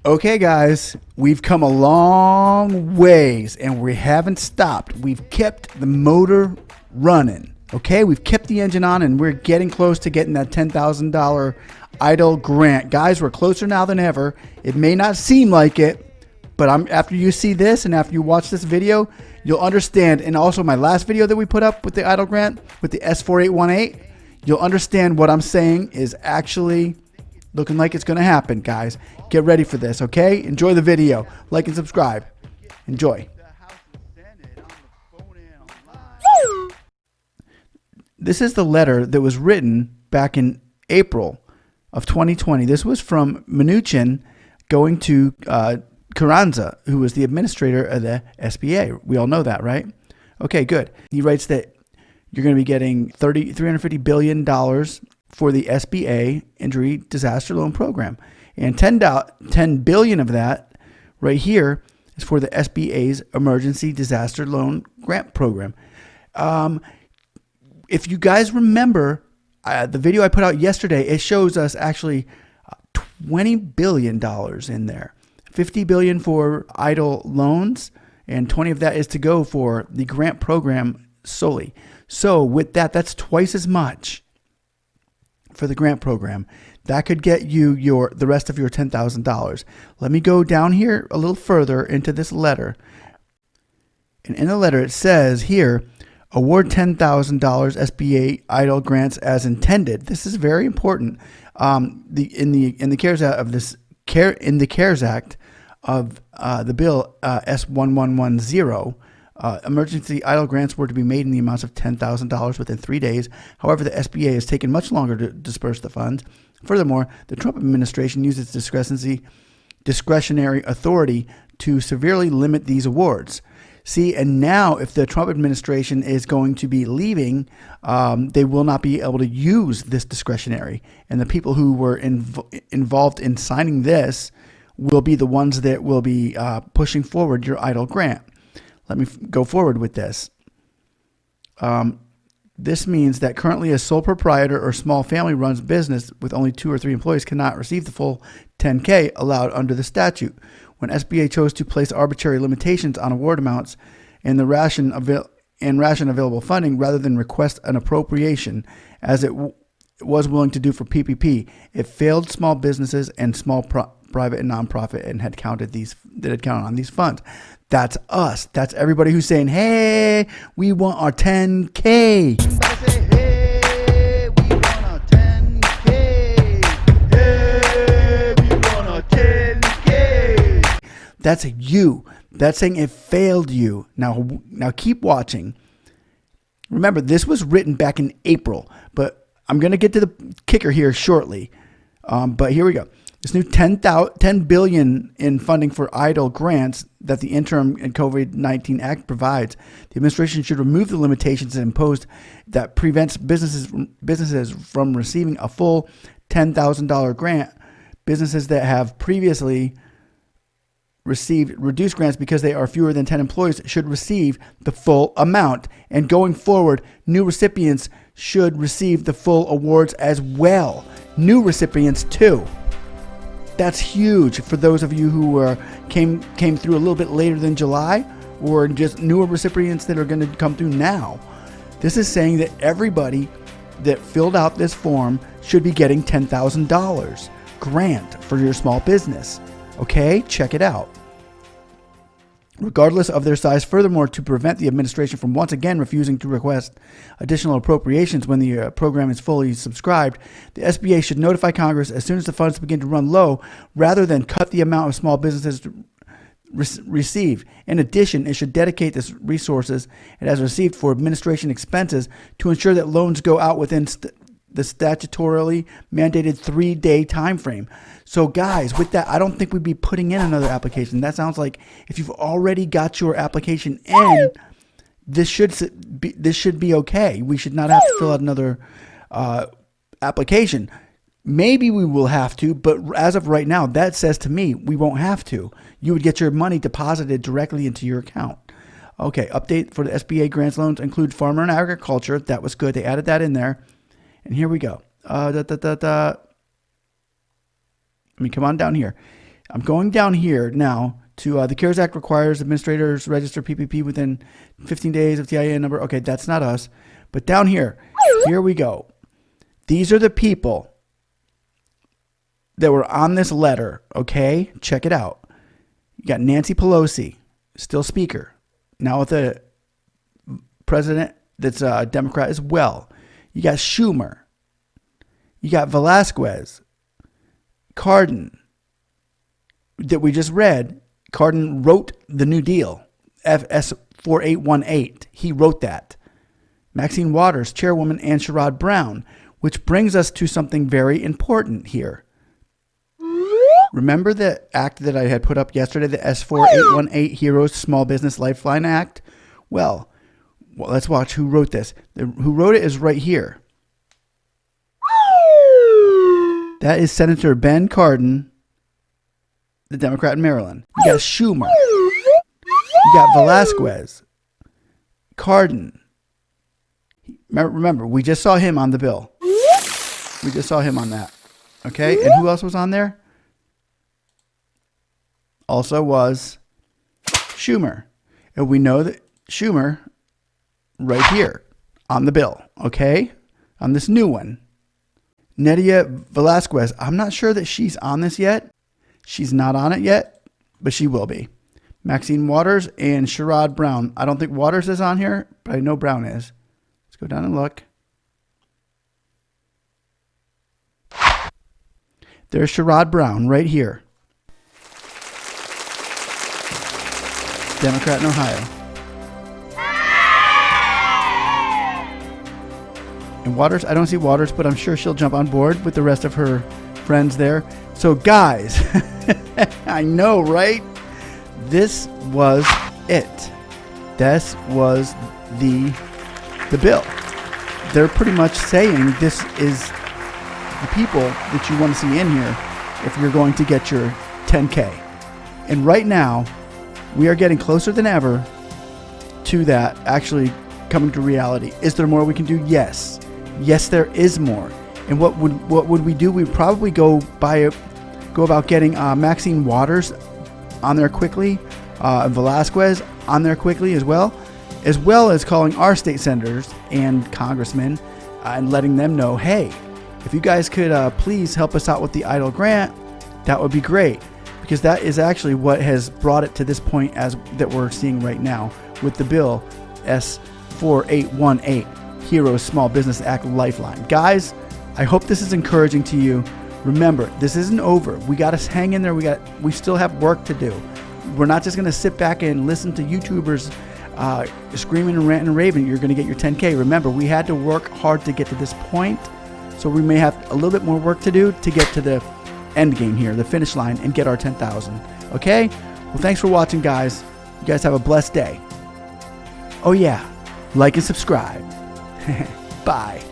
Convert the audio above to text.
Okay, guys, we've come a long ways and we haven't stopped. We've kept the motor running. Okay, we've kept the engine on and we're getting close to getting that $10,000 EIDL grant. Guys, we're closer now than ever. It may not seem like it, but after you see this and after you watch this video, you'll understand. And also my last video that we put up with the EIDL grant, with the S4818, you'll understand what I'm saying is actually looking like it's going to happen, guys. Get ready for this, okay? Enjoy the video. Like and subscribe. Enjoy. This is the letter that was written back in April of 2020. This was from Mnuchin going to Carranza, who was the administrator of the SBA. We all know that, right? Okay, good. He writes that you're going to be getting $350 billion for the SBA Injury Disaster Loan Program. And $10 billion of that right here is for the SBA's Emergency Disaster Loan Grant Program. If you guys remember the video I put out yesterday, it shows us actually $20 billion in there. $50 billion for EIDL loans, and 20 of that is to go for the grant program solely. So with that, that's twice as much for the grant program. That could get you the rest of your $10,000. Let me go down here a little further into this letter. And in the letter it says here, award $10,000 SBA EIDL grants as intended. This is very important. In the CARES Act of this CARES Act of the bill S1110. Emergency EIDL grants were to be made in the amounts of $10,000 within 3 days. However, the SBA has taken much longer to disperse the funds. Furthermore, the Trump administration used its discretionary authority to severely limit these awards. See, and now if the Trump administration is going to be leaving, they will not be able to use this discretionary. And the people who were involved in signing this will be the ones that will be pushing forward your EIDL grant. Let me go forward with this. This means that currently a sole proprietor or small family runs business with only 2 or 3 employees cannot receive the full $10K allowed under the statute. When SBA chose to place arbitrary limitations on award amounts and ration available funding rather than request an appropriation, as it was willing to do for PPP, it failed small businesses and small private and nonprofit and had counted on these funds. That's us. That's everybody who's saying, hey, we want our 10K. Hey, we want our 10K. Hey, we want our 10K. That's you. That's saying it failed you. Now keep watching. Remember, this was written back in April, but I'm going to get to the kicker here shortly. But here we go. This new $10 billion in funding for EIDL grants that the Interim and COVID-19 Act provides, the administration should remove the limitations imposed that prevents businesses from receiving a full $10,000 grant. Businesses that have previously received reduced grants because they are fewer than 10 employees should receive the full amount. And going forward, new recipients should receive the full awards as well. New recipients too. That's huge for those of you who came through a little bit later than July, or just newer recipients that are going to come through now. This is saying that everybody that filled out this form should be getting $10,000 grant for your small business. Okay, check it out. Regardless of their size. Furthermore, to prevent the administration from once again refusing to request additional appropriations when the program is fully subscribed, the SBA should notify Congress as soon as the funds begin to run low, rather than cut the amount of small businesses receive. In addition, it should dedicate the resources it has received for administration expenses to ensure that loans go out within the statutorily mandated 3-day time frame. So guys, with that, I don't think we'd be putting in another application. That sounds like if you've already got your application in, this should be okay. We should not have to fill out another application. Maybe we will have to, but as of right now, that says to me we won't have to. You would get your money deposited directly into your account. Okay, update for the SBA grants loans include farmer and agriculture. That was good. They added that in there. And here we go. Let me come on down here. I'm going down here now to the CARES Act requires administrators register PPP within 15 days of TIN number. Okay, that's not us. But down here we go. These are the people that were on this letter, okay? Check it out. You got Nancy Pelosi, still speaker, now with a president that's a Democrat as well. You got Schumer. You got Velasquez, Cardin, that we just read. Cardin wrote the New Deal, S.4818. He wrote that. Maxine Waters, chairwoman, and Sherrod Brown, which brings us to something very important here. Remember the act that I had put up yesterday, the S.4818 Heroes Small Business Lifeline Act? Well, let's watch who wrote this. Who wrote it is right here. That is Senator Ben Cardin, the Democrat in Maryland. You got Schumer. You got Velasquez. Cardin. Remember, we just saw him on the bill. We just saw him on that. Okay? And who else was on there? Also was Schumer. And we know that Schumer right here on the bill. Okay? On this new one. Nydia Velasquez. I'm not sure that she's on this yet. She's not on it yet, but she will be. Maxine Waters and Sherrod Brown. I don't think Waters is on here, but I know Brown is. Let's go down and look. There's Sherrod Brown right here. Democrat in Ohio. And Waters, I don't see Waters, but I'm sure she'll jump on board with the rest of her friends there. So guys, I know, right? This was it. This was the bill. They're pretty much saying this is the people that you want to see in here if you're going to get your 10K. And right now, we are getting closer than ever to that actually coming to reality. Is there more we can do? Yes. Yes, there is more. And what would we do? We'd probably go about getting Maxine Waters on there quickly, Velasquez on there quickly as well as calling our state senators and congressmen and letting them know, hey, if you guys could please help us out with the EIDL grant, that would be great. Because that is actually what has brought it to this point as that we're seeing right now with the bill S.4818 Heroes Small Business Act Lifeline. Guys, I hope this is encouraging to you. Remember, this isn't over. We got to hang in there. We still have work to do. We're not just going to sit back and listen to YouTubers screaming and ranting and raving. You're going to get your 10K. Remember, we had to work hard to get to this point. So we may have a little bit more work to do to get to the end game here, the finish line, and get our 10,000. Okay? Well, thanks for watching, guys. You guys have a blessed day. Oh, yeah. Like and subscribe. Bye.